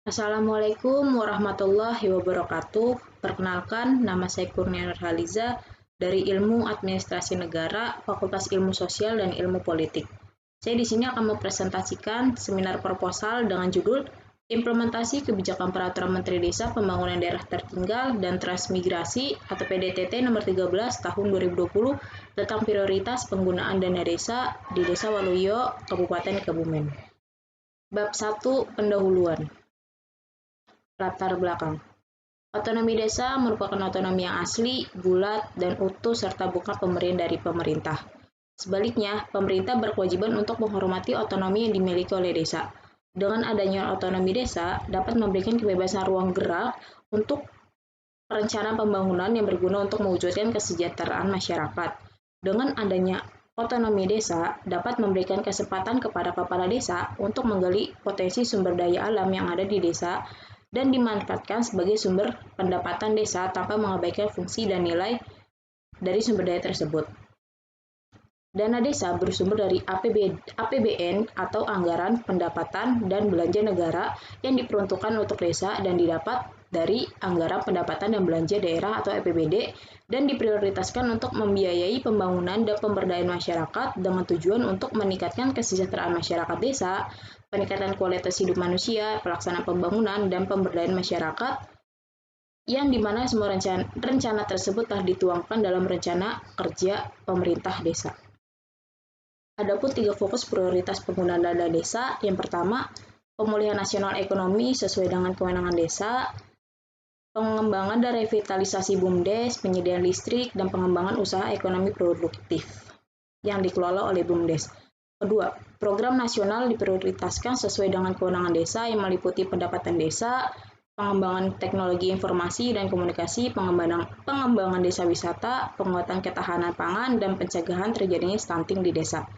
Assalamualaikum warahmatullahi wabarakatuh. Perkenalkan, nama saya Kurnia Nurhaliza dari Ilmu Administrasi Negara, Fakultas Ilmu Sosial dan Ilmu Politik. Saya di sini akan mempresentasikan seminar proposal dengan judul Implementasi Kebijakan Peraturan Menteri Desa Pembangunan Daerah Tertinggal dan Transmigrasi atau PDTT nomor 13 tahun 2020 tentang prioritas penggunaan dana desa di Desa Waluyo, Kabupaten Kebumen. Bab 1 Pendahuluan. Latar belakang. Otonomi desa merupakan otonomi yang asli, bulat, dan utuh serta bukan pemberian dari pemerintah. Sebaliknya, pemerintah berkewajiban untuk menghormati otonomi yang dimiliki oleh desa. Dengan adanya otonomi desa, dapat memberikan kebebasan ruang gerak untuk perencanaan pembangunan yang berguna untuk mewujudkan kesejahteraan masyarakat. Dengan adanya otonomi desa, dapat memberikan kesempatan kepada kepala desa untuk menggali potensi sumber daya alam yang ada di desa dan dimanfaatkan sebagai sumber pendapatan desa tanpa mengabaikan fungsi dan nilai dari sumber daya tersebut. Dana desa bersumber dari APBN atau Anggaran Pendapatan dan Belanja Negara yang diperuntukkan untuk desa dan didapat dari Anggaran Pendapatan dan Belanja Daerah atau APBD dan diprioritaskan untuk membiayai pembangunan dan pemberdayaan masyarakat dengan tujuan untuk meningkatkan kesejahteraan masyarakat desa, peningkatan kualitas hidup manusia, pelaksanaan pembangunan, dan pemberdayaan masyarakat yang dimana semua rencana tersebut telah dituangkan dalam rencana kerja pemerintah desa. Adapun 3 fokus prioritas penggunaan dana desa, yang pertama, pemulihan nasional ekonomi sesuai dengan kewenangan desa, pengembangan dan revitalisasi BUMDes, penyediaan listrik, dan pengembangan usaha ekonomi produktif yang dikelola oleh BUMDes. Kedua, program nasional diprioritaskan sesuai dengan kewenangan desa yang meliputi pendapatan desa, pengembangan teknologi informasi dan komunikasi, pengembangan desa wisata, penguatan ketahanan pangan, dan pencegahan terjadinya stunting di desa.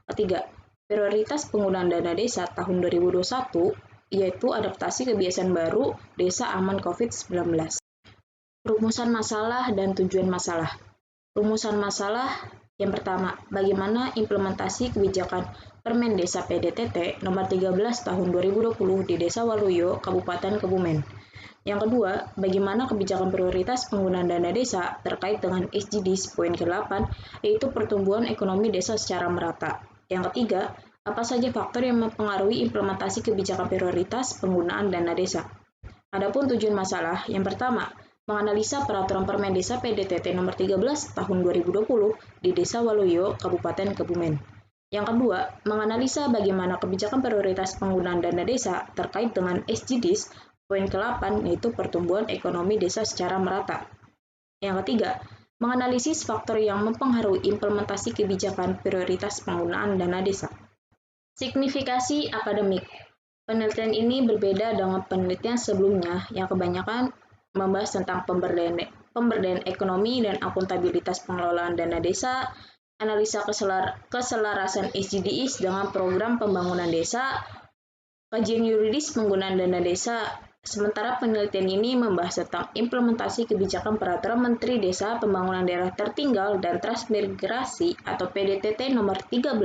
Ketiga, prioritas penggunaan dana desa tahun 2021 yaitu adaptasi kebiasaan baru desa aman COVID-19. Rumusan masalah dan tujuan masalah. Rumusan masalah yang pertama, bagaimana implementasi kebijakan Permen Desa PDTT nomor 13 tahun 2020 di Desa Waluyo, Kabupaten Kebumen. Yang kedua, bagaimana kebijakan prioritas penggunaan dana desa terkait dengan SDGs poin ke-8, yaitu pertumbuhan ekonomi desa secara merata. Yang ketiga, apa saja faktor yang mempengaruhi implementasi kebijakan prioritas penggunaan dana desa. Adapun tujuan masalah, yang pertama, menganalisa peraturan Permen Desa PDTT nomor 13 tahun 2020 di Desa Waluyo, Kabupaten Kebumen. Yang kedua, menganalisa bagaimana kebijakan prioritas penggunaan dana desa terkait dengan SDGs poin ke-8 yaitu pertumbuhan ekonomi desa secara merata. Yang ketiga, menganalisis faktor yang mempengaruhi implementasi kebijakan prioritas penggunaan dana desa. Signifikasi akademik. Penelitian ini berbeda dengan penelitian sebelumnya yang kebanyakan membahas tentang pemberdayaan ekonomi dan akuntabilitas pengelolaan dana desa, analisa keselarasan SDGs dengan program pembangunan desa, kajian yuridis penggunaan dana desa. Sementara penelitian ini membahas tentang implementasi kebijakan Peraturan Menteri Desa Pembangunan Daerah Tertinggal dan Transmigrasi atau PDTT nomor 13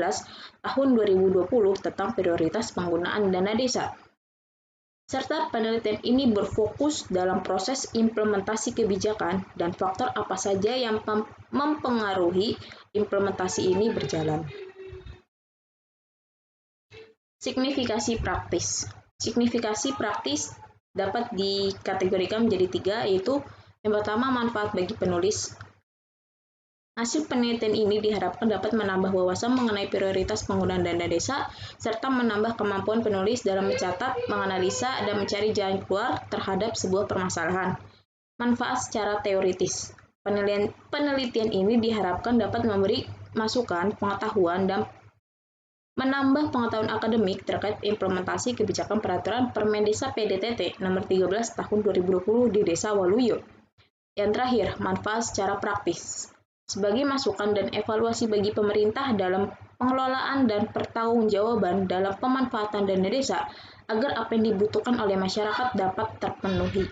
tahun 2020 tentang prioritas penggunaan dana desa. Serta penelitian ini berfokus dalam proses implementasi kebijakan dan faktor apa saja yang mempengaruhi implementasi ini berjalan. Signifikasi praktis. Signifikasi praktis dapat dikategorikan menjadi 3, yaitu yang pertama, manfaat bagi penulis. Hasil penelitian ini diharapkan dapat menambah wawasan mengenai prioritas penggunaan dana desa, serta menambah kemampuan penulis dalam mencatat, menganalisa, dan mencari jalan keluar terhadap sebuah permasalahan. Manfaat secara teoritis. Penelitian ini diharapkan dapat memberi masukan, pengetahuan, dan menambah pengetahuan akademik terkait implementasi kebijakan peraturan Permen Desa PDTT nomor 13 tahun 2020 di Desa Waluyo. Yang terakhir, manfaat secara praktis. Sebagai masukan dan evaluasi bagi pemerintah dalam pengelolaan dan pertanggungjawaban dalam pemanfaatan dana desa agar apa yang dibutuhkan oleh masyarakat dapat terpenuhi.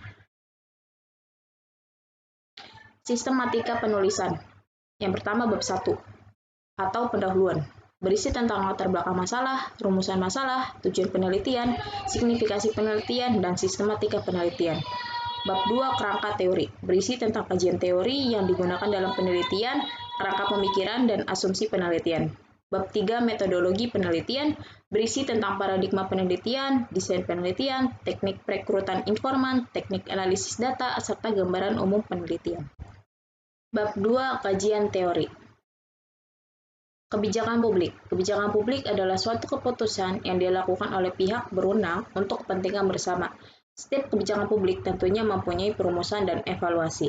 Sistematika penulisan. Yang pertama, bab 1 atau pendahuluan. berisi tentang latar belakang masalah, rumusan masalah, tujuan penelitian, signifikasi penelitian, dan sistematika penelitian. Bab 2 Kerangka teori, berisi tentang kajian teori yang digunakan dalam penelitian, kerangka pemikiran, dan asumsi penelitian. Bab 3 Metodologi penelitian, berisi tentang paradigma penelitian, desain penelitian, teknik perekrutan informan, teknik analisis data, serta gambaran umum penelitian. Bab 2 Kajian teori. Kebijakan publik. Kebijakan publik adalah suatu keputusan yang dilakukan oleh pihak berwenang untuk kepentingan bersama. Setiap kebijakan publik tentunya mempunyai perumusan dan evaluasi.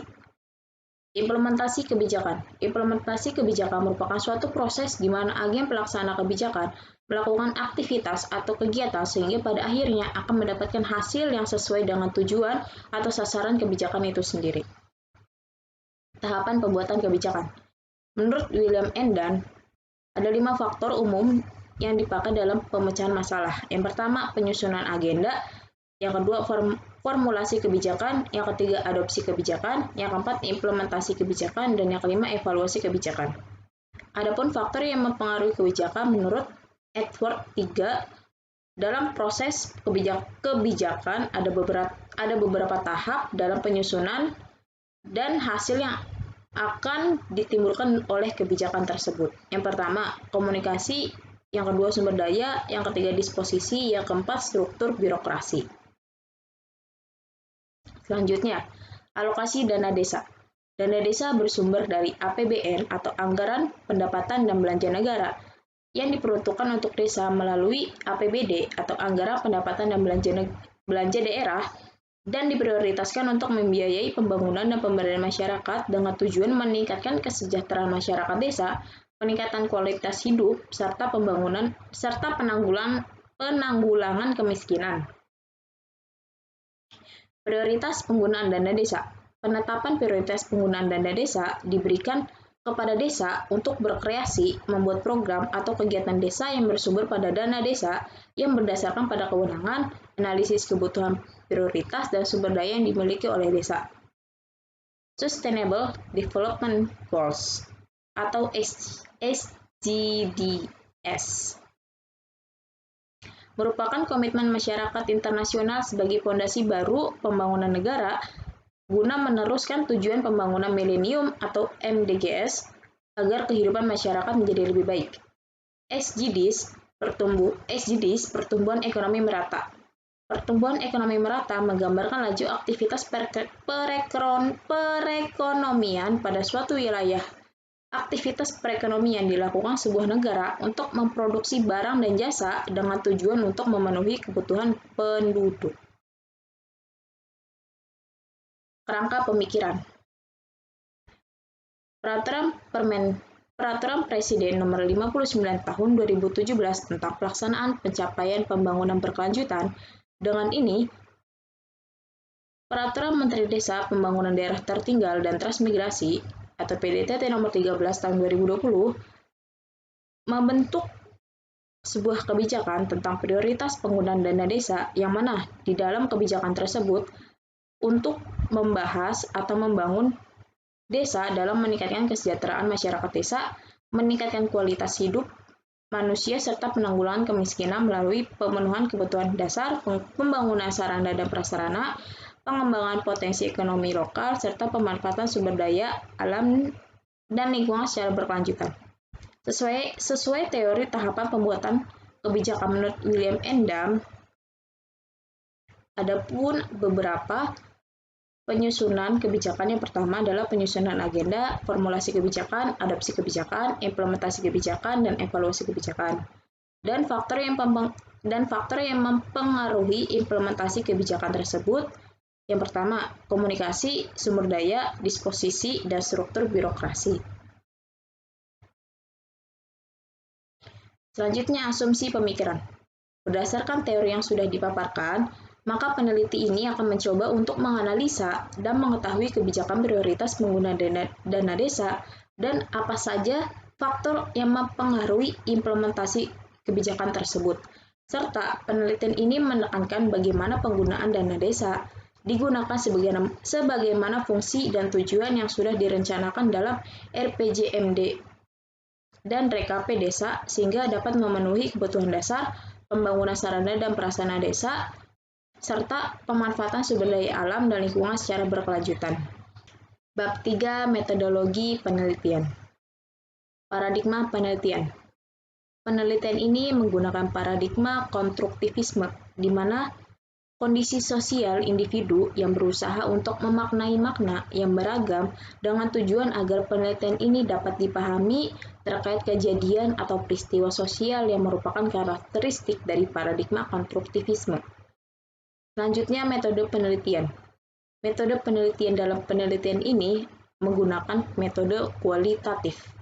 Implementasi kebijakan. Implementasi kebijakan merupakan suatu proses di mana agen pelaksana kebijakan melakukan aktivitas atau kegiatan sehingga pada akhirnya akan mendapatkan hasil yang sesuai dengan tujuan atau sasaran kebijakan itu sendiri. Tahapan pembuatan kebijakan. Menurut William Endan, ada 5 faktor umum yang dipakai dalam pemecahan masalah. Yang pertama, penyusunan agenda. Yang kedua, formulasi kebijakan. Yang ketiga, adopsi kebijakan. Yang keempat, implementasi kebijakan. Dan yang kelima, evaluasi kebijakan. Adapun faktor yang mempengaruhi kebijakan menurut Edward 3, dalam proses kebijakan ada beberapa tahap dalam penyusunan dan hasil yang akan ditimbulkan oleh kebijakan tersebut. Yang pertama, komunikasi, yang kedua sumber daya, yang ketiga disposisi, yang keempat struktur birokrasi. Selanjutnya, alokasi dana desa. Dana desa bersumber dari APBN atau Anggaran Pendapatan dan Belanja Negara yang diperuntukkan untuk desa melalui APBD atau Anggaran Pendapatan dan Belanja Daerah dan diprioritaskan untuk membiayai pembangunan dan pemberdayaan masyarakat dengan tujuan meningkatkan kesejahteraan masyarakat desa, peningkatan kualitas hidup, serta penanggulangan kemiskinan. Prioritas penggunaan dana desa. Penetapan prioritas penggunaan dana desa diberikan kepada desa untuk berkreasi, membuat program atau kegiatan desa yang bersumber pada dana desa yang berdasarkan pada kewenangan, analisis kebutuhan prioritas dan sumber daya yang dimiliki oleh desa. Sustainable Development Goals atau SDGs merupakan komitmen masyarakat internasional sebagai fondasi baru pembangunan negara guna meneruskan tujuan pembangunan milenium atau MDGs agar kehidupan masyarakat menjadi lebih baik. SDGs pertumbuhan ekonomi merata. Pertumbuhan ekonomi merata menggambarkan laju aktivitas perekonomian pada suatu wilayah. Aktivitas perekonomian dilakukan sebuah negara untuk memproduksi barang dan jasa dengan tujuan untuk memenuhi kebutuhan penduduk. Kerangka pemikiran. Peraturan Presiden Nomor 59 Tahun 2017 tentang pelaksanaan pencapaian pembangunan berkelanjutan. Dengan ini, Peraturan Menteri Desa, Pembangunan Daerah Tertinggal dan Transmigrasi atau PDTT Nomor 13 Tahun 2020 membentuk sebuah kebijakan tentang prioritas penggunaan dana desa yang mana di dalam kebijakan tersebut untuk membahas atau membangun desa dalam meningkatkan kesejahteraan masyarakat desa, meningkatkan kualitas hidup manusia serta penanggulangan kemiskinan melalui pemenuhan kebutuhan dasar, pembangunan sarana dan prasarana, pengembangan potensi ekonomi lokal, serta pemanfaatan sumber daya alam dan lingkungan secara berkelanjutan. Sesuai teori tahapan pembuatan kebijakan menurut William Endan, adapun beberapa penyusunan kebijakan. Yang pertama adalah penyusunan agenda, formulasi kebijakan, adopsi kebijakan, implementasi kebijakan, dan evaluasi kebijakan. Dan faktor yang mempengaruhi implementasi kebijakan tersebut. Yang pertama, komunikasi, sumber daya, disposisi, dan struktur birokrasi. Selanjutnya, asumsi pemikiran. Berdasarkan teori yang sudah dipaparkan, maka peneliti ini akan mencoba untuk menganalisa dan mengetahui kebijakan prioritas penggunaan dana desa dan apa saja faktor yang mempengaruhi implementasi kebijakan tersebut. Serta penelitian ini menekankan bagaimana penggunaan dana desa digunakan sebagaimana fungsi dan tujuan yang sudah direncanakan dalam RPJMD dan RKP desa sehingga dapat memenuhi kebutuhan dasar, pembangunan sarana dan prasarana desa, serta pemanfaatan sumber daya alam dan lingkungan secara berkelanjutan. Bab 3. Metodologi penelitian. Paradigma penelitian. Penelitian ini menggunakan paradigma konstruktivisme, di mana kondisi sosial individu yang berusaha untuk memaknai makna yang beragam dengan tujuan agar penelitian ini dapat dipahami terkait kejadian atau peristiwa sosial yang merupakan karakteristik dari paradigma konstruktivisme. Selanjutnya, metode penelitian. Metode penelitian dalam penelitian ini menggunakan metode kualitatif.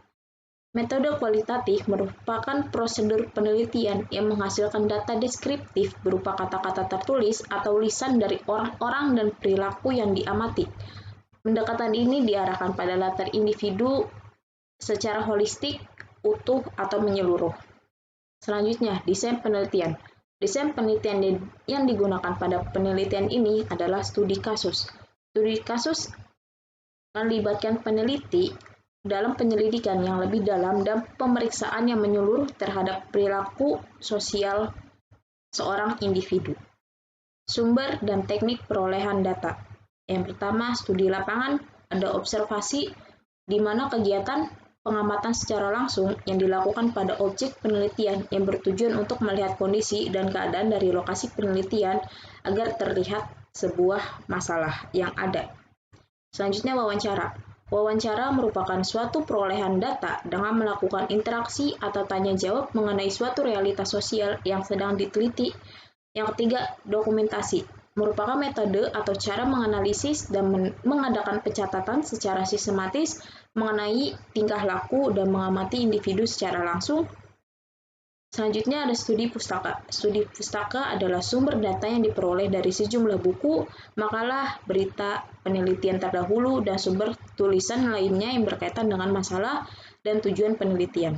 Metode kualitatif merupakan prosedur penelitian yang menghasilkan data deskriptif berupa kata-kata tertulis atau lisan dari orang-orang dan perilaku yang diamati. Pendekatan ini diarahkan pada latar individu secara holistik, utuh, atau menyeluruh. Selanjutnya, desain penelitian. Desain penelitian yang digunakan pada penelitian ini adalah studi kasus. Studi kasus melibatkan peneliti dalam penyelidikan yang lebih dalam dan pemeriksaan yang menyeluruh terhadap perilaku sosial seorang individu. Sumber dan teknik perolehan data. Yang pertama, studi lapangan, ada observasi, di mana kegiatan pengamatan secara langsung yang dilakukan pada objek penelitian yang bertujuan untuk melihat kondisi dan keadaan dari lokasi penelitian agar terlihat sebuah masalah yang ada. Selanjutnya, wawancara. Wawancara merupakan suatu perolehan data dengan melakukan interaksi atau tanya-jawab mengenai suatu realitas sosial yang sedang diteliti. Yang ketiga, dokumentasi. Merupakan metode atau cara menganalisis dan mengadakan pencatatan secara sistematis mengenai tingkah laku dan mengamati individu secara langsung. Selanjutnya ada studi pustaka. Studi pustaka adalah sumber data yang diperoleh dari sejumlah buku, makalah, berita, penelitian terdahulu, dan sumber tulisan lainnya yang berkaitan dengan masalah dan tujuan penelitian.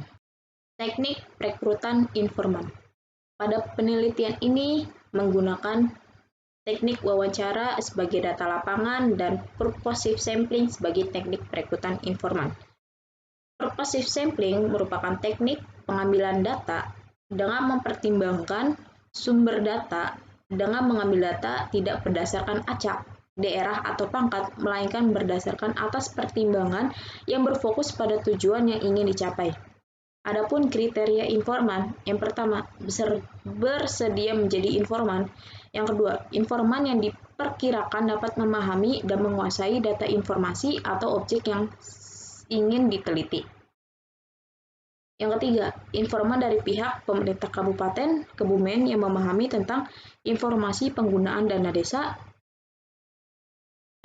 Teknik perekrutan informan. Pada penelitian ini menggunakan teknik wawancara sebagai data lapangan dan purposive sampling sebagai teknik perekrutan informan. Purposive sampling merupakan teknik pengambilan data dengan mempertimbangkan sumber data dengan mengambil data tidak berdasarkan acak, daerah, atau pangkat, melainkan berdasarkan atas pertimbangan yang berfokus pada tujuan yang ingin dicapai. Adapun kriteria informan, yang pertama, bersedia menjadi informan. Yang kedua, informan yang diperkirakan dapat memahami dan menguasai data informasi atau objek yang ingin diteliti. Yang ketiga, informan dari pihak pemerintah Kabupaten Kebumen yang memahami tentang informasi penggunaan dana desa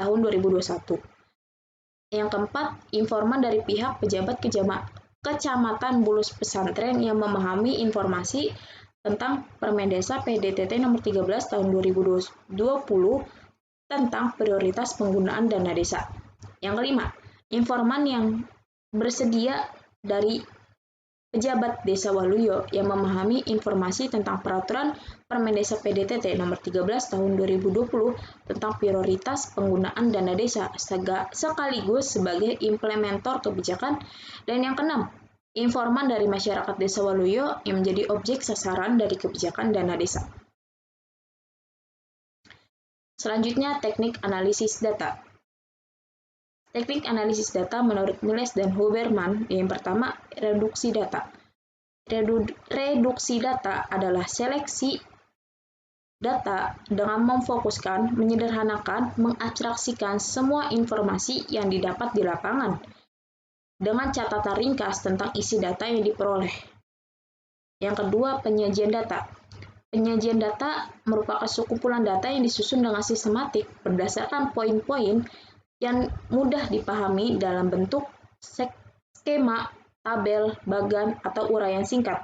tahun 2021. Yang keempat, informan dari pihak pejabat Kecamatan Bulus Pesantren yang memahami informasi tentang Permendesa PDTT nomor 13 tahun 2020 tentang prioritas penggunaan dana desa. Yang kelima, informan yang bersedia dari pejabat Desa Waluyo yang memahami informasi tentang peraturan Permendesa PDTT nomor 13 tahun 2020 tentang prioritas penggunaan dana desa sekaligus sebagai implementator kebijakan. Dan yang keenam, informan dari masyarakat Desa Waluyo yang menjadi objek sasaran dari kebijakan dana desa. Selanjutnya, teknik analisis data. Teknik analisis data menurut Miles dan Huberman, yang pertama, reduksi data. Reduksi data adalah seleksi data dengan memfokuskan, menyederhanakan, mengabstraksikan semua informasi yang didapat di lapangan dengan catatan ringkas tentang isi data yang diperoleh. Yang kedua, penyajian data. Penyajian data merupakan sekumpulan data yang disusun dengan sistematik berdasarkan poin-poin yang mudah dipahami dalam bentuk skema, tabel, bagan, atau uraian singkat.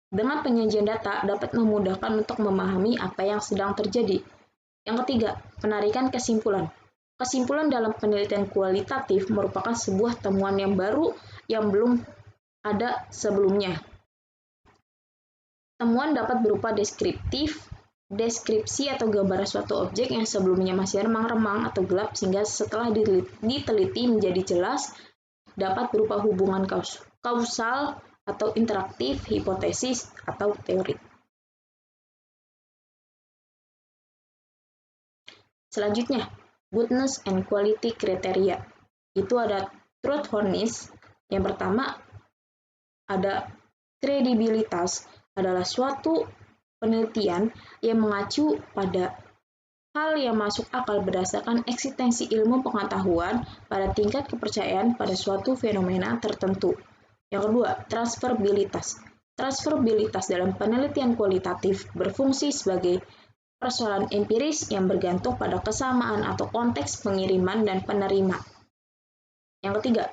Dengan penyajian data dapat memudahkan untuk memahami apa yang sedang terjadi. Yang ketiga, penarikan kesimpulan. Kesimpulan dalam penelitian kualitatif merupakan sebuah temuan yang baru yang belum ada sebelumnya. Temuan dapat berupa deskripsi atau gambaran suatu objek yang sebelumnya masih remang-remang atau gelap sehingga setelah diteliti menjadi jelas, dapat berupa hubungan kausal atau interaktif, hipotesis atau teori. Selanjutnya, goodness and quality criteria. Itu ada truthfulness. Yang pertama, ada kredibilitas, adalah suatu penelitian yang mengacu pada hal yang masuk akal berdasarkan eksistensi ilmu pengetahuan pada tingkat kepercayaan pada suatu fenomena tertentu. Yang kedua, transferabilitas. Transferabilitas dalam penelitian kualitatif berfungsi sebagai persoalan empiris yang bergantung pada kesamaan atau konteks pengiriman dan penerima. Yang ketiga,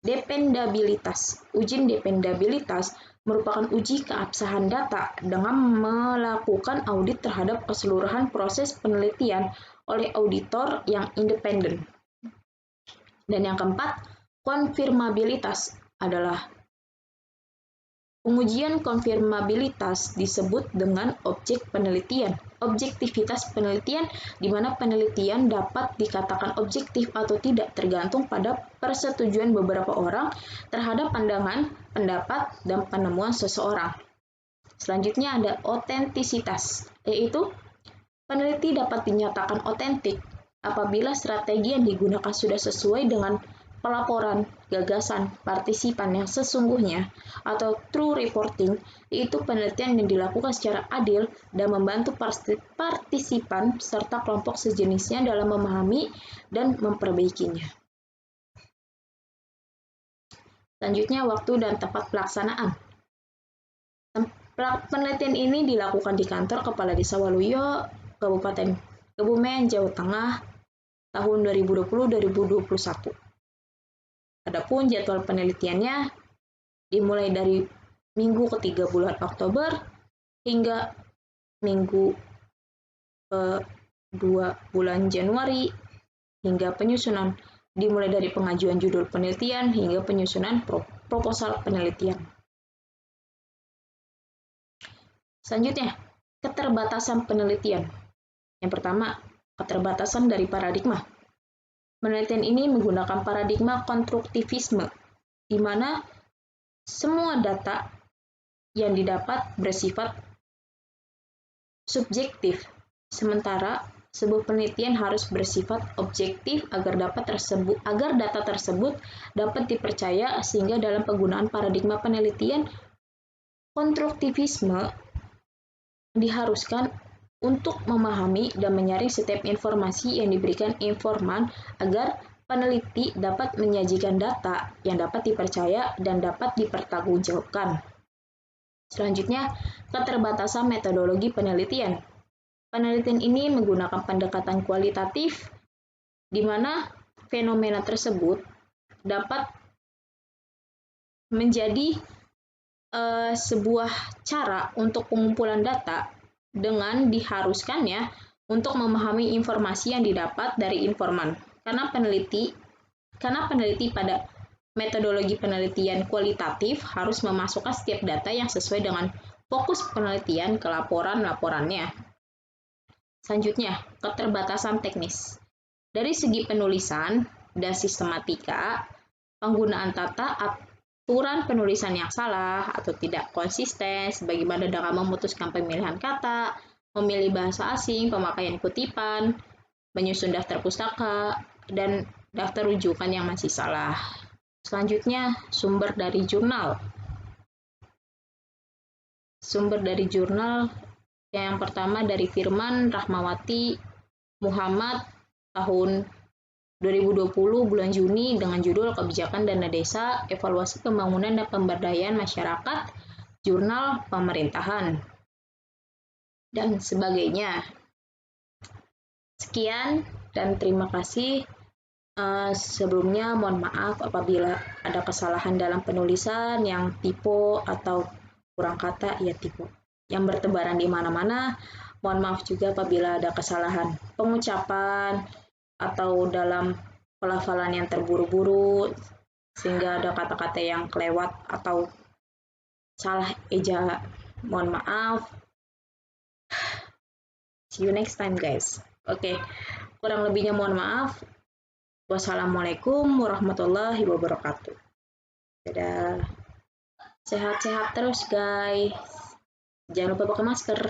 dependabilitas. Uji dependabilitas merupakan uji keabsahan data dengan melakukan audit terhadap keseluruhan proses penelitian oleh auditor yang independen. Dan yang keempat, konfirmabilitas adalah pengujian konfirmabilitas disebut dengan objek penelitian. Objektivitas penelitian di mana penelitian dapat dikatakan objektif atau tidak tergantung pada persetujuan beberapa orang terhadap pandangan, pendapat, dan penemuan seseorang. Selanjutnya ada otentisitas, yaitu peneliti dapat dinyatakan otentik apabila strategi yang digunakan sudah sesuai dengan pelaporan, gagasan, partisipan yang sesungguhnya, atau true reporting, yaitu penelitian yang dilakukan secara adil dan membantu partisipan serta kelompok sejenisnya dalam memahami dan memperbaikinya. Selanjutnya, waktu dan tempat pelaksanaan. Penelitian ini dilakukan di kantor Kepala Desa Waluyo, Kabupaten Kebumen, Jawa Tengah, tahun 2020-2021. Adapun jadwal penelitiannya dimulai dari minggu ketiga bulan Oktober hingga minggu kedua bulan Januari, hingga penyusunan dimulai dari pengajuan judul penelitian hingga penyusunan proposal penelitian. Selanjutnya, keterbatasan penelitian. Yang pertama, keterbatasan dari paradigma. Penelitian ini menggunakan paradigma konstruktivisme, di mana semua data yang didapat bersifat subjektif, sementara sebuah penelitian harus bersifat objektif agar data tersebut dapat dipercaya, sehingga dalam penggunaan paradigma penelitian konstruktivisme diharuskan untuk memahami dan menyaring setiap informasi yang diberikan informan agar peneliti dapat menyajikan data yang dapat dipercaya dan dapat dipertanggungjawabkan. Selanjutnya, keterbatasan metodologi penelitian. Penelitian ini menggunakan pendekatan kualitatif, di mana fenomena tersebut dapat menjadi sebuah cara untuk pengumpulan data dengan diharuskannya untuk memahami informasi yang didapat dari informan. Karena peneliti pada metodologi penelitian kualitatif harus memasukkan setiap data yang sesuai dengan fokus penelitian ke laporannya. Selanjutnya, keterbatasan teknis. Dari segi penulisan dan sistematika, penggunaan tata aturan penulisan yang salah atau tidak konsisten, sebagaimana dengan memutuskan pemilihan kata, memilih bahasa asing, pemakaian kutipan, menyusun daftar pustaka, dan daftar rujukan yang masih salah. Selanjutnya, sumber dari jurnal. Sumber dari jurnal yang pertama dari Firman Rahmawati Muhammad tahun 2020 bulan Juni dengan judul Kebijakan Dana Desa, Evaluasi Pembangunan dan Pemberdayaan Masyarakat, Jurnal Pemerintahan, dan sebagainya. Sekian dan terima kasih. Sebelumnya mohon maaf apabila ada kesalahan dalam penulisan yang typo atau kurang kata, ya typo yang bertebaran di mana-mana. Mohon maaf juga apabila ada kesalahan pengucapan atau dalam pelafalan yang terburu-buru sehingga ada kata-kata yang kelewat atau salah eja. Mohon maaf. See you next time guys. Oke, kurang lebihnya mohon maaf. Wassalamualaikum warahmatullahi wabarakatuh. Dadah. Sehat-sehat terus guys. Jangan lupa pakai masker.